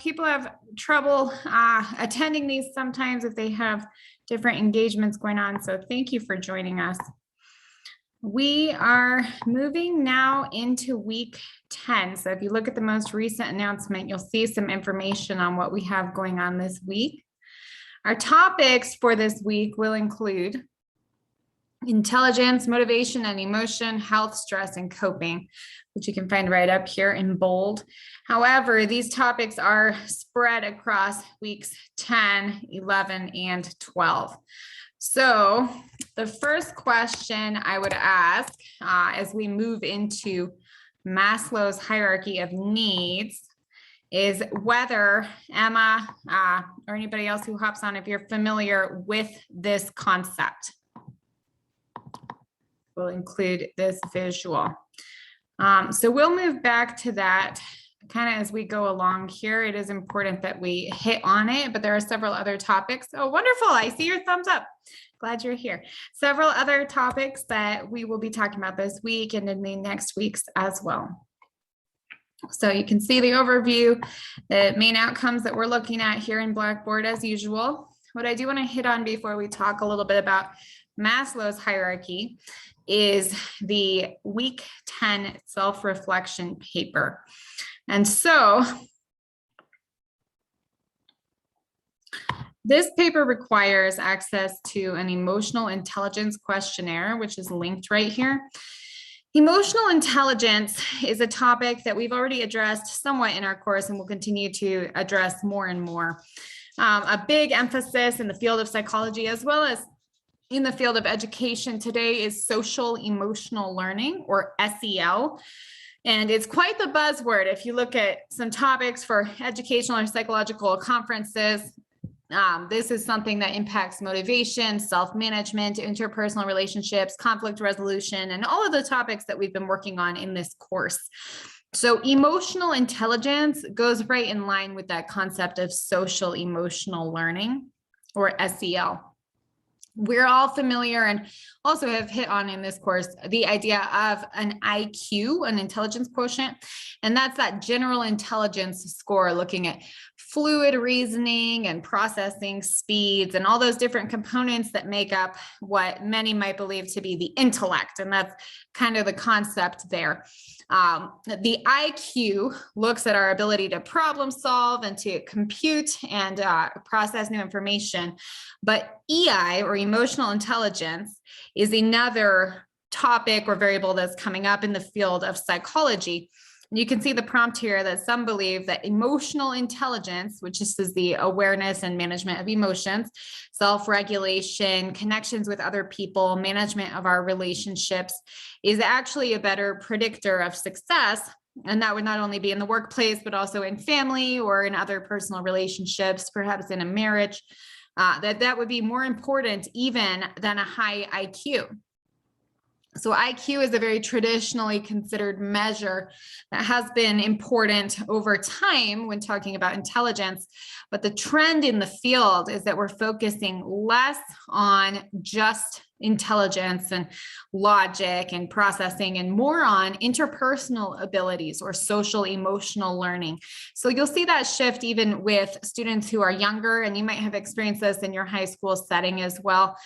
people have trouble attending these sometimes if they have different engagements going on. So thank you for joining us. We are moving now into week 10. So if you look at the most recent announcement, you'll see some information on what we have going on this week. Our topics for this week will include intelligence, motivation and emotion, health, stress, and coping, which you can find right up here in bold. However, these topics are spread across weeks 10, 11, and 12. So the first question I would ask as we move into Maslow's hierarchy of needs is whether Emma or anybody else who hops on, if you're familiar with this concept. We'll include this visual. So we'll move back to that kind of as we go along here. It is important that we hit on it, but there are several other topics. Oh, wonderful. I see your thumbs up. Glad you're here. Several other topics that we will be talking about this week and in the next weeks as well. So you can see the overview, the main outcomes that we're looking at here in Blackboard as usual. What I do want to hit on before we talk a little bit about Maslow's hierarchy is the week 10 self-reflection paper. And so this paper requires access to an emotional intelligence questionnaire, which is linked right here. Emotional intelligence is a topic that we've already addressed somewhat in our course and will continue to address more and more. A big emphasis in the field of psychology as well as in the field of education today is social emotional learning, or SEL. And it's quite the buzzword. If you look at some topics for educational or psychological conferences, this is something that impacts motivation, self-management, interpersonal relationships, conflict resolution, and all of the topics that we've been working on in this course. So emotional intelligence goes right in line with that concept of social emotional learning, or SEL. We're all familiar and also have hit on in this course the idea of an IQ, an intelligence quotient, and that's that general intelligence score looking at fluid reasoning and processing speeds and all those different components that make up what many might believe to be the intellect, and that's kind of the concept there. The IQ looks at our ability to problem solve and to compute and process new information, but EI, or emotional intelligence, is another topic or variable that's coming up in the field of psychology. You can see the prompt here that some believe that emotional intelligence, which is the awareness and management of emotions, self-regulation, connections with other people, management of our relationships, is actually a better predictor of success. And that would not only be in the workplace, but also in family or in other personal relationships, perhaps in a marriage, that would be more important even than a high IQ. So IQ is a very traditionally considered measure that has been important over time when talking about intelligence. But the trend in the field is that we're focusing less on just intelligence and logic and processing and more on interpersonal abilities or social emotional learning. So you'll see that shift even with students who are younger, and you might have experienced this in your high school setting as well.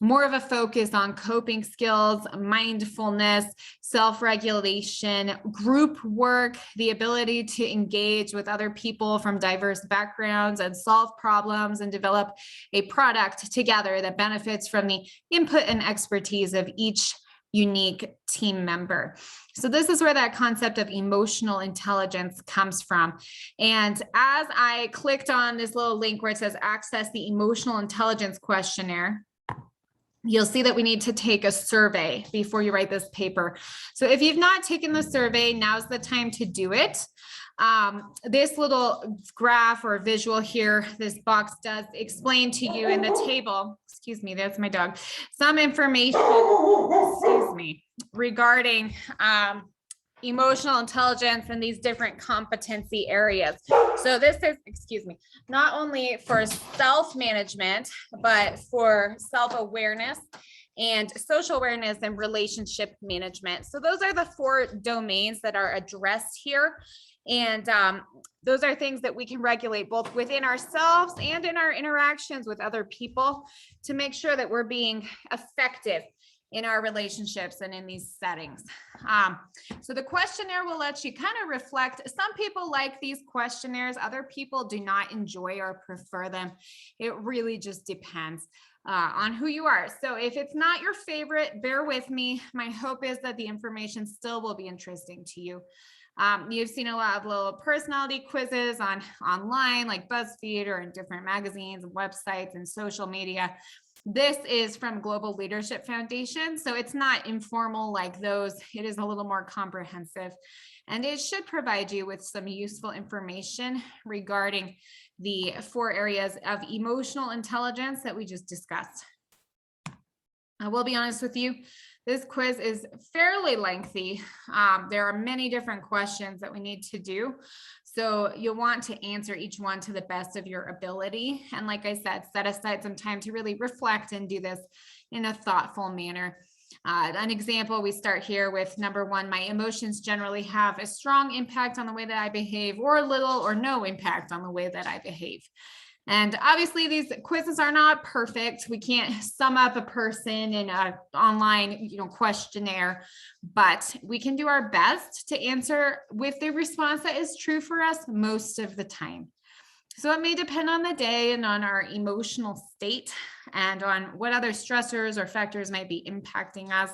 More of a focus on coping skills, mindfulness, self-regulation, group work, the ability to engage with other people from diverse backgrounds and solve problems and develop a product together that benefits from the input and expertise of each unique team member. So this is where that concept of emotional intelligence comes from. And as I clicked on this little link where it says access the emotional intelligence questionnaire, you'll see that we need to take a survey before you write this paper. So if you've not taken the survey, now's the time to do it. This little graph or visual here, this box does explain to you in the table, excuse me, that's my dog, some information, excuse me, regarding emotional intelligence and these different competency areas. So this is, excuse me, not only for self-management, but for self-awareness and social awareness and relationship management. So those are the 4 domains that are addressed here. And those are things that we can regulate both within ourselves and in our interactions with other people to make sure that we're being effective in our relationships and in these settings. So the questionnaire will let you kind of reflect. Some people like these questionnaires, other people do not enjoy or prefer them. It really just depends on who you are. So if it's not your favorite, bear with me. My hope is that the information still will be interesting to you. You've seen a lot of little personality quizzes online, like BuzzFeed, or in different magazines and websites and social media. This is from Global Leadership Foundation, so it's not informal like those. It is a little more comprehensive, and it should provide you with some useful information regarding the 4 areas of emotional intelligence that we just discussed. I will be honest with you, this quiz is fairly lengthy. There are many different questions that we need to do. So you'll want to answer each one to the best of your ability. And like I said, set aside some time to really reflect and do this in a thoughtful manner. An example, we start here with number 1, my emotions generally have a strong impact on the way that I behave, or little or no impact on the way that I behave. And obviously these quizzes are not perfect. We can't sum up a person in an online, questionnaire, but we can do our best to answer with the response that is true for us most of the time. So it may depend on the day and on our emotional state and on what other stressors or factors might be impacting us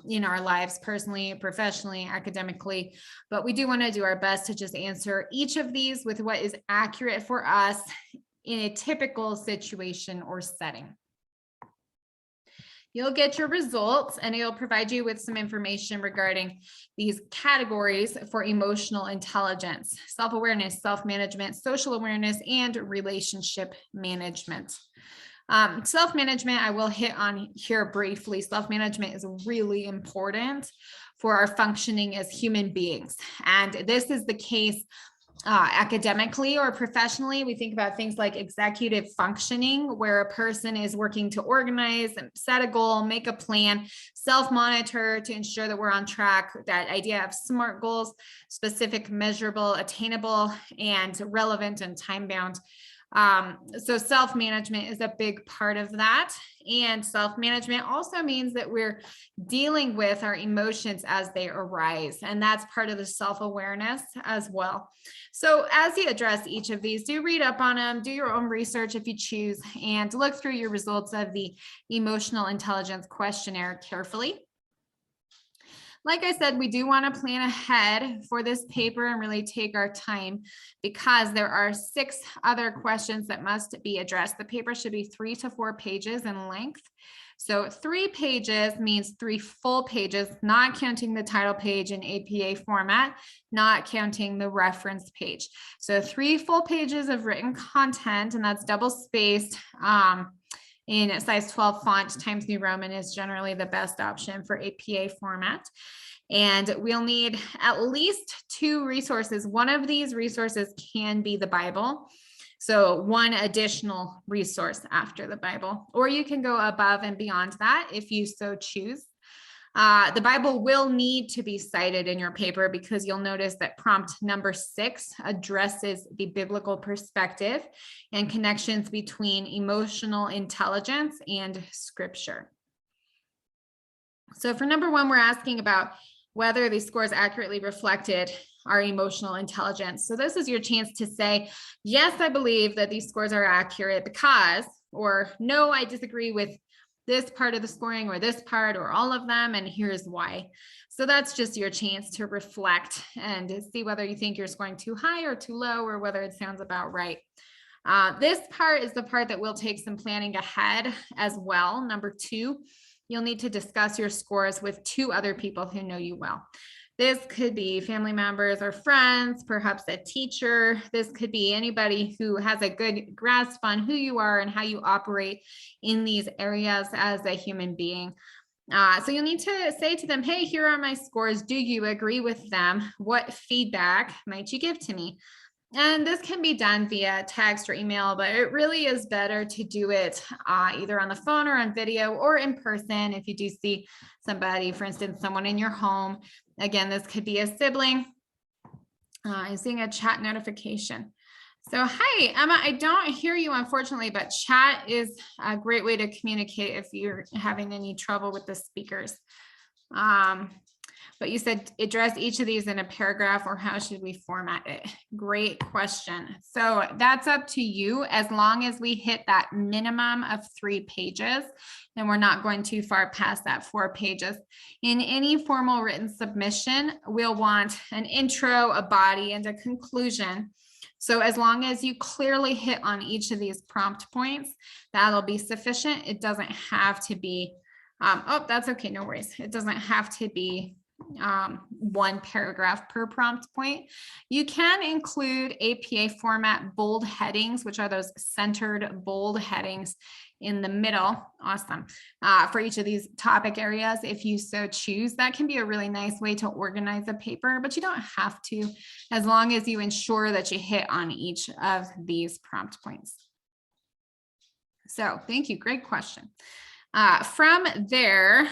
in our lives, personally, professionally, academically. But we do want to do our best to just answer each of these with what is accurate for us in a typical situation or setting. You'll get your results, and it'll provide you with some information regarding these categories for emotional intelligence: self-awareness, self-management, social awareness, and relationship management. Self-management, I will hit on here briefly. Self-management is really important for our functioning as human beings. And this is the case academically or professionally. We think about things like executive functioning, where a person is working to organize and set a goal, make a plan, self-monitor to ensure that we're on track. That idea of SMART goals: specific, measurable, attainable, and relevant and time-bound. So self-management is a big part of that. And self-management also means that we're dealing with our emotions as they arise. And that's part of the self-awareness as well. So as you address each of these, do read up on them, do your own research if you choose, and look through your results of the emotional intelligence questionnaire carefully. Like I said, we do want to plan ahead for this paper and really take our time, because there are 6 other questions that must be addressed. The paper should be 3 to 4 pages in length. So 3 pages means 3 full pages, not counting the title page in APA format, not counting the reference page. So 3 full pages of written content, and that's double spaced. In a size 12 font, Times New Roman is generally the best option for APA format. And we'll need at least 2 resources. One of these resources can be the Bible. So 1 additional resource after the Bible, or you can go above and beyond that if you so choose. The Bible will need to be cited in your paper, because you'll notice that prompt number 6 addresses the biblical perspective and connections between emotional intelligence and scripture. So for number 1, we're asking about whether these scores accurately reflected our emotional intelligence. So this is your chance to say, yes, I believe that these scores are accurate because, or no, I disagree with this part of the scoring, or this part, or all of them, and here's why. So that's just your chance to reflect and see whether you think you're scoring too high or too low, or whether it sounds about right. This part is the part that will take some planning ahead as well. Number 2, you'll need to discuss your scores with 2 other people who know you well. This could be family members or friends, perhaps a teacher. This could be anybody who has a good grasp on who you are and how you operate in these areas as a human being. So you'll need to say to them, hey, here are my scores. Do you agree with them? What feedback might you give to me? And this can be done via text or email, but it really is better to do it either on the phone or on video or in person if you do see somebody, for instance, someone in your home. Again, this could be a sibling, I'm seeing a chat notification. So hi, Emma, I don't hear you, unfortunately, but chat is a great way to communicate if you're having any trouble with the speakers. But you said address each of these in a paragraph, or how should we format it? Great question. So that's up to you. As long as we hit that minimum of 3 pages, then we're not going too far past that 4 pages. In any formal written submission, we'll want an intro, a body, and a conclusion. So as long as you clearly hit on each of these prompt points, that'll be sufficient. It doesn't have to be, oh, that's okay, no worries. It doesn't have to be 1 paragraph per prompt point. You can include APA format bold headings, which are those centered bold headings in the middle. Awesome. For each of these topic areas, if you so choose. That can be a really nice way to organize a paper, but you don't have to, as long as you ensure that you hit on each of these prompt points. So thank you. Great question. From there,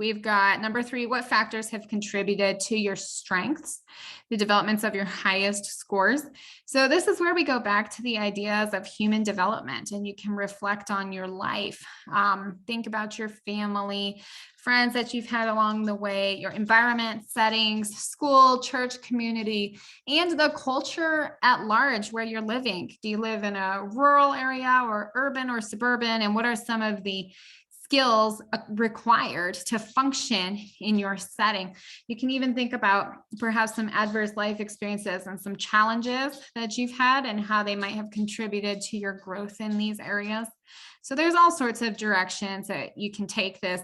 we've got number 3, what factors have contributed to your strengths, the developments of your highest scores? So this is where we go back to the ideas of human development, and you can reflect on your life. Think about your family, friends that you've had along the way, your environment, settings, school, church, community, and the culture at large where you're living. Do you live in a rural area or urban or suburban? And what are some of the skills required to function in your setting? You can even think about perhaps some adverse life experiences and some challenges that you've had and how they might have contributed to your growth in these areas. So there's all sorts of directions that you can take this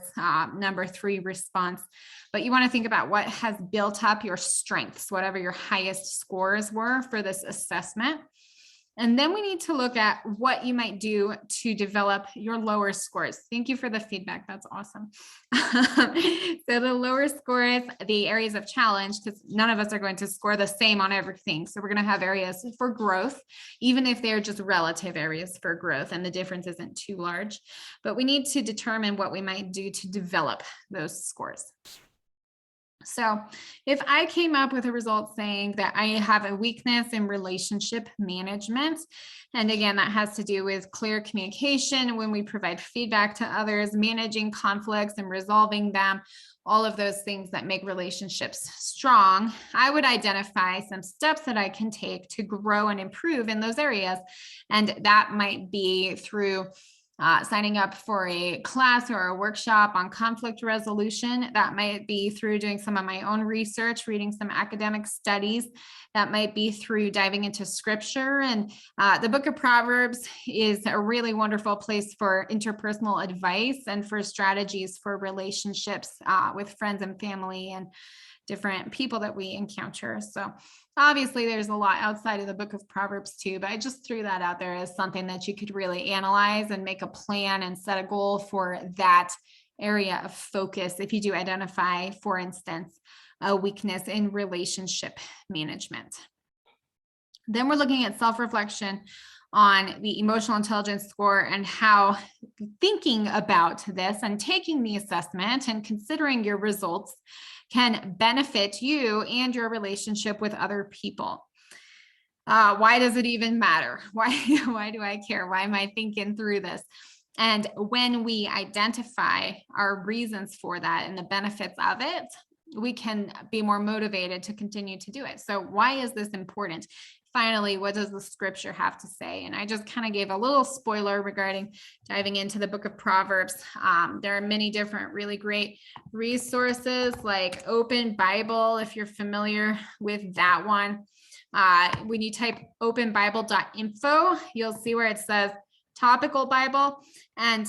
number 3 response, but you want to think about what has built up your strengths, whatever your highest scores were for this assessment. And then we need to look at what you might do to develop your lower scores. Thank you for the feedback. That's awesome. So the lower scores, the areas of challenge, because none of us are going to score the same on everything. So we're going to have areas for growth, even if they're just relative areas for growth and the difference isn't too large. But we need to determine what we might do to develop those scores. So if I came up with a result saying that I have a weakness in relationship management, and again, that has to do with clear communication when we provide feedback to others, managing conflicts and resolving them, all of those things that make relationships strong, I would identify some steps that I can take to grow and improve in those areas. And that might be through signing up for a class or a workshop on conflict resolution. That might be through doing some of my own research, reading some academic studies. That might be through diving into scripture. And the book of Proverbs is a really wonderful place for interpersonal advice and for strategies for relationships with friends and family and different people that we encounter. So obviously there's a lot outside of the book of Proverbs too, but I just threw that out there as something that you could really analyze and make a plan and set a goal for that area of focus if you do identify, for instance, a weakness in relationship management. Then we're looking at self-reflection on the emotional intelligence score and how thinking about this and taking the assessment and considering your results can benefit you and your relationship with other people. Why does it even matter? Why do I care? Why am I thinking through this? And when we identify our reasons for that and the benefits of it, we can be more motivated to continue to do it. So why is this important? Finally, what does the scripture have to say? And I just kind of gave a little spoiler regarding diving into the book of Proverbs. There are many different really great resources like Open Bible, if you're familiar with that one. When you type openbible.info, you'll see where it says topical Bible. And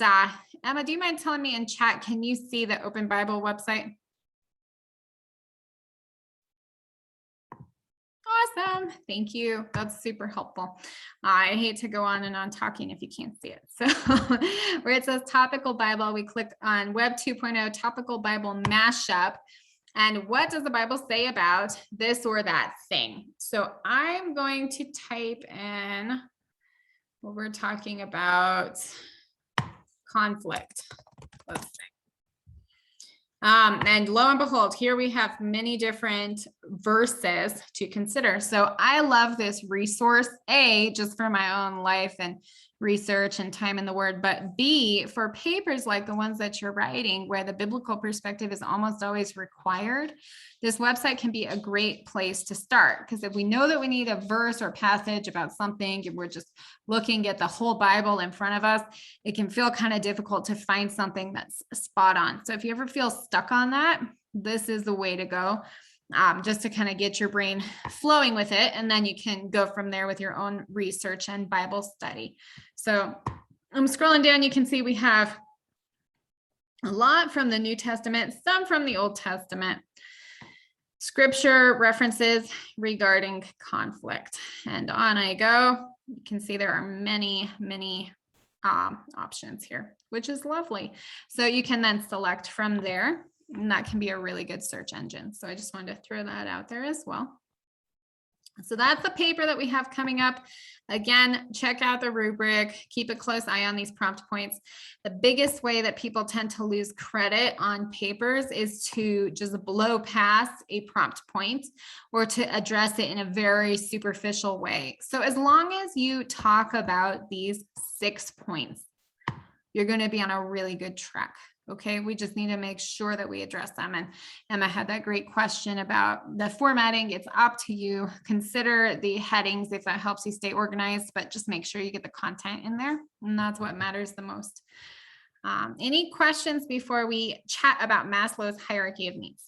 Emma, do you mind telling me in chat, can you see the Open Bible website? Awesome. Thank you. That's super helpful. I hate to go on and on talking if you can't see it. So where it says topical Bible, we click on Web 2.0 topical Bible mashup. And what does the Bible say about this or that thing? So I'm going to type in what we're talking about, conflict. Let's see. And lo and behold, here we have many different verses to consider. So I love this resource, A, just for my own life and research and time in the word, but B, for papers like the ones that you're writing where the biblical perspective is almost always required, this website can be a great place to start. Because if we know that we need a verse or passage about something and we're just looking at the whole Bible in front of us, it can feel kind of difficult to find something that's spot on. So if you ever feel stuck on that, this is the way to go. Just to kind of get your brain flowing with it. And then you can go from there with your own research and Bible study. So I'm scrolling down, you can see we have a lot from the New Testament, some from the Old Testament. Scripture references regarding conflict. And on I go. You can see there are many, many options here, which is lovely. So you can then select from there. And that can be a really good search engine. So I just wanted to throw that out there as well. So that's the paper that we have coming up. Again, check out the rubric, keep a close eye on these prompt points. The biggest way that people tend to lose credit on papers is to just blow past a prompt point or to address it in a very superficial way. So as long as you talk about these 6 points, you're going to be on a really good track. Okay, we just need to make sure that we address them. And Emma had that great question about the formatting. It's up to you. Consider the headings if that helps you stay organized, but just make sure you get the content in there. And that's what matters the most. Any questions before we chat about Maslow's hierarchy of needs?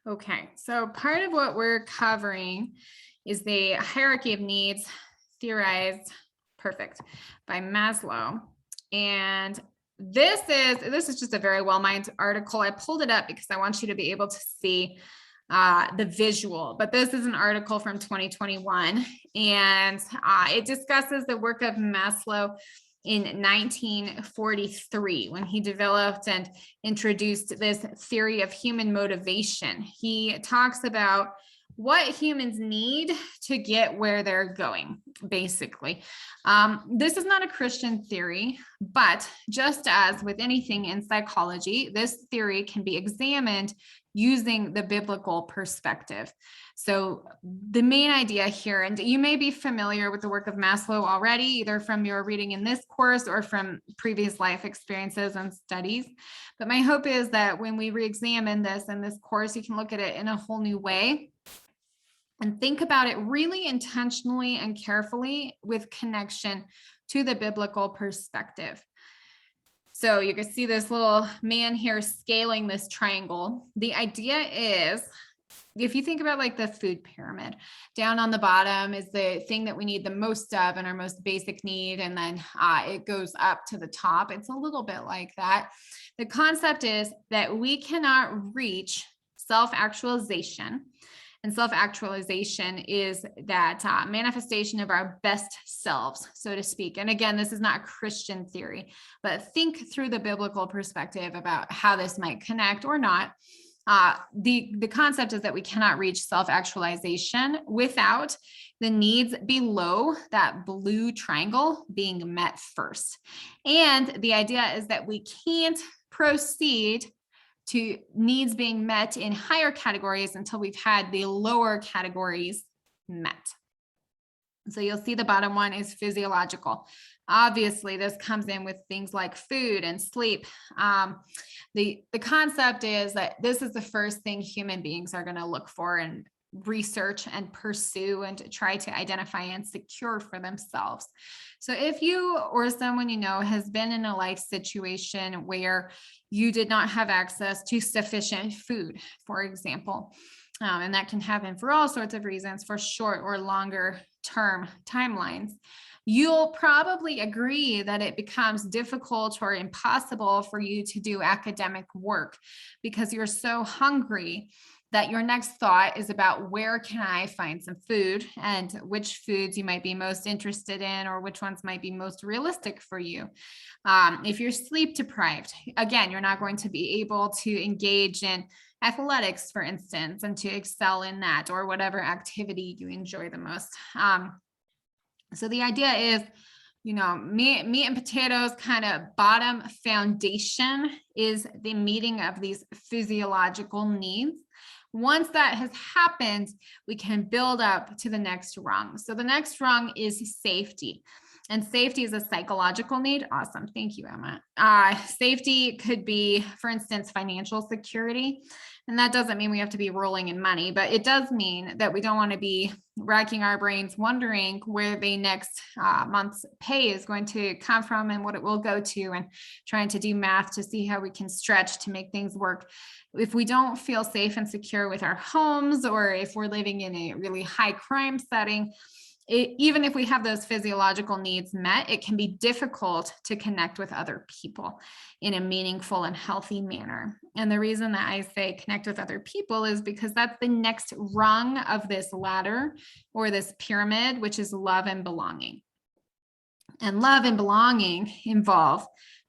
Okay, so part of what we're covering is the hierarchy of needs theorized, perfect, by Maslow. And this is just a very well-mined article. I pulled it up because I want you to be able to see the visual, but this is an article from 2021, and it discusses the work of Maslow in 1943 when he developed and introduced this theory of human motivation. He talks about what humans need to get where they're going, basically. This is not a Christian theory, but just as with anything in psychology, this theory can be examined using the biblical perspective. So the main idea here, and you may be familiar with the work of Maslow already, either from your reading in this course or from previous life experiences and studies. But my hope is that when we re-examine this in this course, you can look at it in a whole new way and think about it really intentionally and carefully with connection to the biblical perspective. So you can see this little man here scaling this triangle. The idea is, if you think about like the food pyramid, down on the bottom is the thing that we need the most of and our most basic need. And then it goes up to the top. It's a little bit like that. The concept is that we cannot reach self-actualization. And self-actualization is that manifestation of our best selves, so to speak. And again, this is not a Christian theory, but think through the biblical perspective about how this might connect or not. The concept is that we cannot reach self-actualization without the needs below that blue triangle being met first. And the idea is that we can't proceed to needs being met in higher categories until we've had the lower categories met. So you'll see the bottom one is physiological. Obviously, this comes in with things like food and sleep. The concept is that this is the first thing human beings are going to look for and research and pursue and try to identify and secure for themselves. So if you or someone you know has been in a life situation where you did not have access to sufficient food, for example, and that can happen for all sorts of reasons, for short or longer term timelines, you'll probably agree that it becomes difficult or impossible for you to do academic work because you're so hungry that your next thought is about where can I find some food and which foods you might be most interested in or which ones might be most realistic for you. If you're sleep deprived, again, you're not going to be able to engage in athletics, for instance, and to excel in that or whatever activity you enjoy the most. So the idea is Meat and potatoes kind of bottom foundation is the meeting of these physiological needs. Once that has happened, we can build up to the next rung. So the next rung is safety. And safety is a psychological need. Awesome. Thank you, Emma. Safety could be, for instance, financial security. And that doesn't mean we have to be rolling in money, but it does mean that we don't want to be racking our brains wondering where the next month's pay is going to come from and what it will go to, and trying to do math to see how we can stretch to make things work. If we don't feel safe and secure with our homes, or if we're living in a really high crime setting, even if we have those physiological needs met, it can be difficult to connect with other people in a meaningful and healthy manner. And the reason that I say connect with other people is because that's the next rung of this ladder or this pyramid, which is love and belonging. And love and belonging involve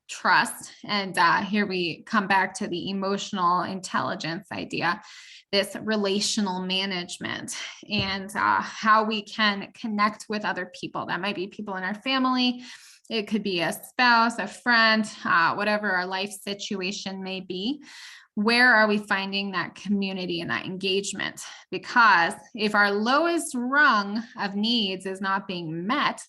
trust. And here we come back to the emotional intelligence idea, this relational management, and how we can connect with other people. That might be people in our family. It could be a spouse, a friend, whatever our life situation may be. Where are we finding that community and that engagement? Because if our lowest rung of needs is not being met,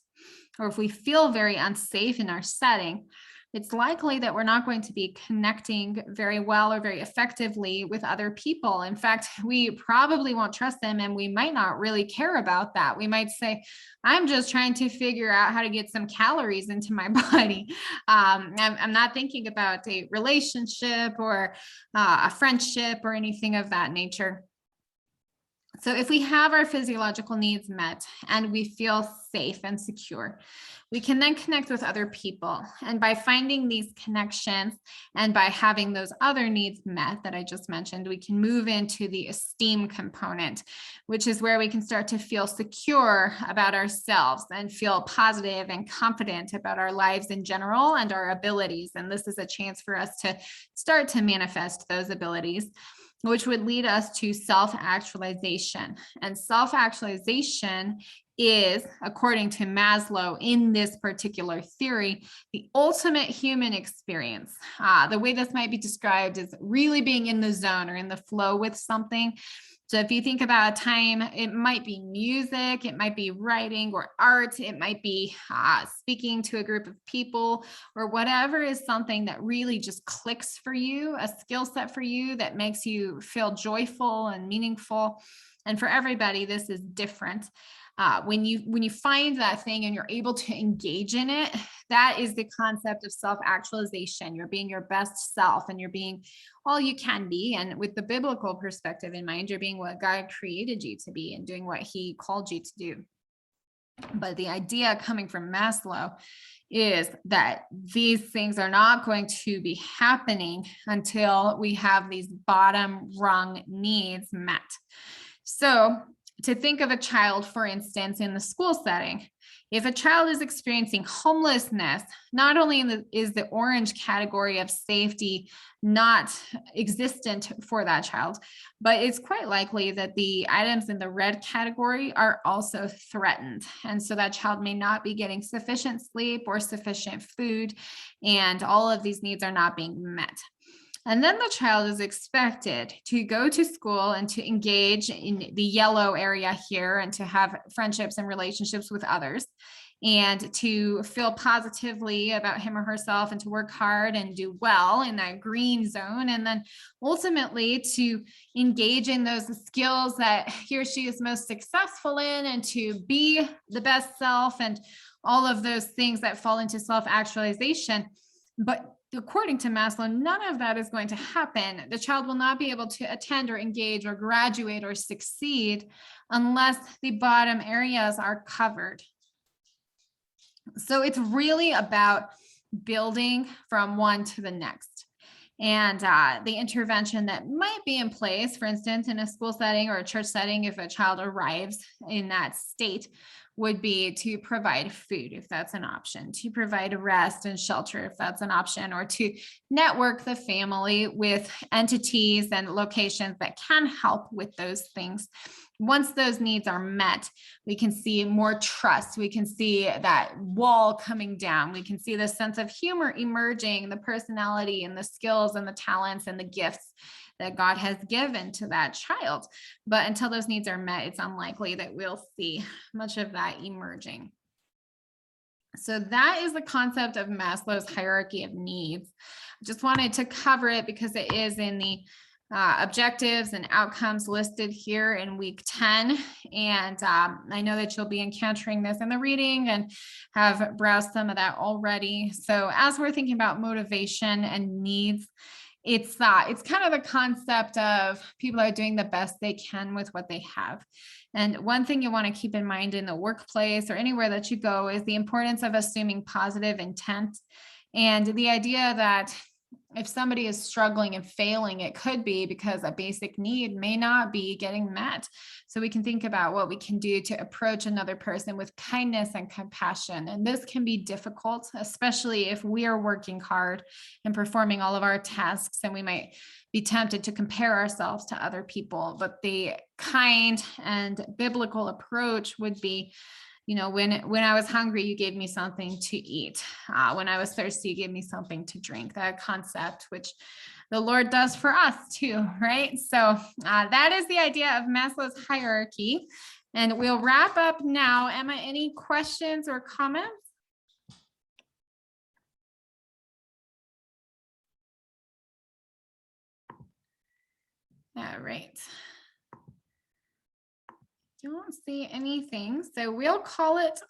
or if we feel very unsafe in our setting, it's likely that we're not going to be connecting very well or very effectively with other people. In fact, we probably won't trust them, and we might not really care about that. We might say, I'm just trying to figure out how to get some calories into my body. I'm not thinking about a relationship or a friendship or anything of that nature. So if we have our physiological needs met and we feel safe and secure, we can then connect with other people. And by finding these connections and by having those other needs met that I just mentioned, we can move into the esteem component, which is where we can start to feel secure about ourselves and feel positive and confident about our lives in general and our abilities. And this is a chance for us to start to manifest those abilities, which would lead us to self-actualization. And self-actualization is, according to Maslow in this particular theory, the ultimate human experience. The way this might be described is really being in the zone or in the flow with something. So if you think about a time, it might be music, it might be writing or art, it might be speaking to a group of people, or whatever is something that really just clicks for you, a skill set for you that makes you feel joyful and meaningful. And for everybody, this is different. When you find that thing and you're able to engage in it, that is the concept of self-actualization. You're being your best self and you're being all you can be. And with the biblical perspective in mind, you're being what God created you to be and doing what he called you to do. But the idea coming from Maslow is that these things are not going to be happening until we have these bottom rung needs met. So to think of a child, for instance, in the school setting, if a child is experiencing homelessness, not only is the orange category of safety not existent for that child, but it's quite likely that the items in the red category are also threatened. And so that child may not be getting sufficient sleep or sufficient food, and all of these needs are not being met. And then the child is expected to go to school and to engage in the yellow area here and to have friendships and relationships with others and to feel positively about him or herself and to work hard and do well in that green zone. And then ultimately to engage in those skills that he or she is most successful in and to be the best self and all of those things that fall into self-actualization. But according to Maslow, none of that is going to happen. The child will not be able to attend or engage or graduate or succeed unless the bottom areas are covered. So it's really about building from one to the next. And the intervention that might be in place, for instance, in a school setting or a church setting, if a child arrives in that state, would be to provide food, if that's an option, to provide rest and shelter, if that's an option, or to network the family with entities and locations that can help with those things. once those needs are met, we can see more trust. We can see that wall coming down. We can see the sense of humor emerging, the personality and the skills and the talents and the gifts that God has given to that child. But until those needs are met, it's unlikely that we'll see much of that emerging. So that is the concept of Maslow's hierarchy of needs. I just wanted to cover it because it is in the objectives and outcomes listed here in week 10. And I know that you'll be encountering this in the reading and have browsed some of that already. So as we're thinking about motivation and needs, it's kind of the concept of people are doing the best they can with what they have. And one thing you want to keep in mind in the workplace or anywhere that you go is the importance of assuming positive intent. And the idea that if somebody is struggling and failing, it could be because a basic need may not be getting met. So we can think about what we can do to approach another person with kindness and compassion. And this can be difficult, especially if we are working hard and performing all of our tasks, and we might be tempted to compare ourselves to other people. But the kind and biblical approach would be, when I was hungry, you gave me something to eat. When I was thirsty, you gave me something to drink. That concept, which the Lord does for us too, right? So that is the idea of Maslow's hierarchy. And we'll wrap up now. Emma, any questions or comments? All right. Don't see anything. So we'll call it a